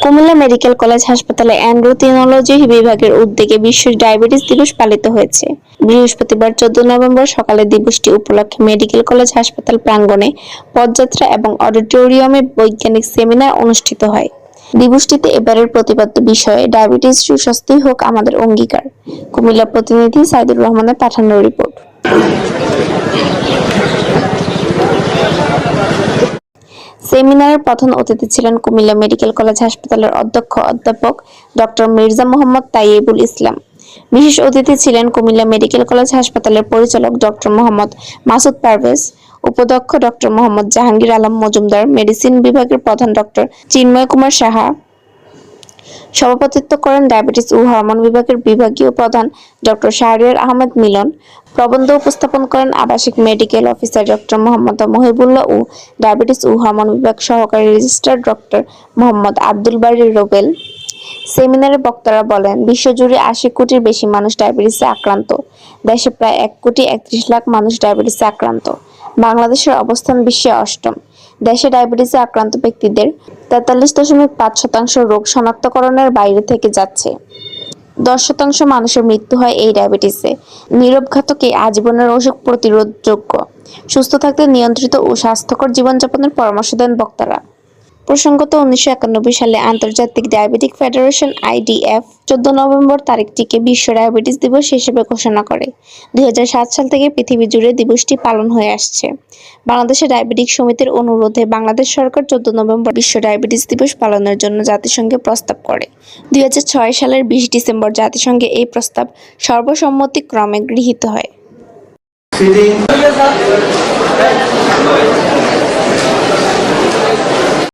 Comilla medical college হাসপাতালে endocrinology বিভাগের উদ্যোগে বিশ্ব ডায়াবেটিস দিবস পালিত হয়েছে। বৃহস্পতিবার 14 নভেম্বর সকালে দিবসটি উপলক্ষে মেডিকেল কলেজ হাসপাতাল প্রাঙ্গণে পদযাত্রা এবং অডিটোরিয়ামে বৈজ্ঞানিক সেমিনার অনুষ্ঠিত হয়। দিবসটিতে এবারের প্রতিপাদ্য বিষয় ডায়াবেটিস সুস্বাস্থ্যই হোক আমাদের অঙ্গীকার। কুমিল্লা প্রতিনিধি সাইদুর রহমানের পাঠানো রিপোর্ট। সেমিনারের প্রধান অতিথি ছিলেন কুমিল্লা মেডিকেল কলেজ হাসপাতালের অধ্যক্ষ অধ্যাপক ডক্টর মির্জা মোহাম্মদ তাইয়েবুল ইসলাম। বিশেষ অতিথি ছিলেন কুমিল্লা মেডিকেল কলেজ হাসপাতালের পরিচালক ডক্টর মোহাম্মদ মাসুদ পারভেজ, উপাধ্যক্ষ ডক্টর মোহাম্মদ জাহাঙ্গীর আলম মজুমদার, মেডিসিন বিভাগের প্রধান ডক্টর চিন্ময় কুমার সাহা। সভাপতিত্ব করেন ডায়াবেটিস ও হরমোন বিভাগের বিভাগীয় প্রধান ডক্টর শাহরিয়ার আহমেদ মিলন। প্রবন্ধ উপস্থাপন করেন আবাসিক medical officer doctor Mohammad Mohibullah ও ডায়াবেটিস ও হরমোন বিভাগ সহকারী রেজিস্ট্রার ডক্টর মোহাম্মদ আব্দুল বারী রোবেল। সেমিনারে বক্তারা বলেন, বিশ্বজুড়ে 80 কোটির বেশি মানুষ ডায়াবেটিসে আক্রান্ত। দেশে প্রায় 1,31,00,000 মানুষ ডায়াবেটিসে আক্রান্ত। বাংলাদেশের অবস্থান বিশ্বে অষ্টম। দেশে ডায়াবেটিসে আক্রান্ত ব্যক্তিদের 43.5% রোগ শনাক্তকরণের বাইরে থেকে যাচ্ছে। 10% মানুষের মৃত্যু হয় এই ডায়াবেটিসে। নীরব ঘাতক এই আজীবনের অসুখ প্রতিরোধযোগ্য। সুস্থ থাকতে নিয়ন্ত্রিত ও স্বাস্থ্যকর জীবনযাপনের পরামর্শ দেন বক্তারা। প্রসঙ্গত 1991 সালে আন্তর্জাতিক ডায়াবেটিক ফেডারেশন (IDF) 14 নভেম্বর তারিখটিকে বিশ্ব ডায়াবেটিস দিবস হিসেবে ঘোষণা করে। 2007 সাল থেকে পৃথিবী জুড়ে দিবসটি পালন হয়ে আসছে। বাংলাদেশের ডায়াবেটিক সমিতির অনুরোধে বাংলাদেশ সরকার 14 নভেম্বর বিশ্ব ডায়াবেটিস দিবস পালনের জন্য জাতিসংঘে প্রস্তাব করে। 2006 সালের 20 ডিসেম্বর জাতিসংঘে এই প্রস্তাব সর্বসম্মতিক্রমে গৃহীত হয়।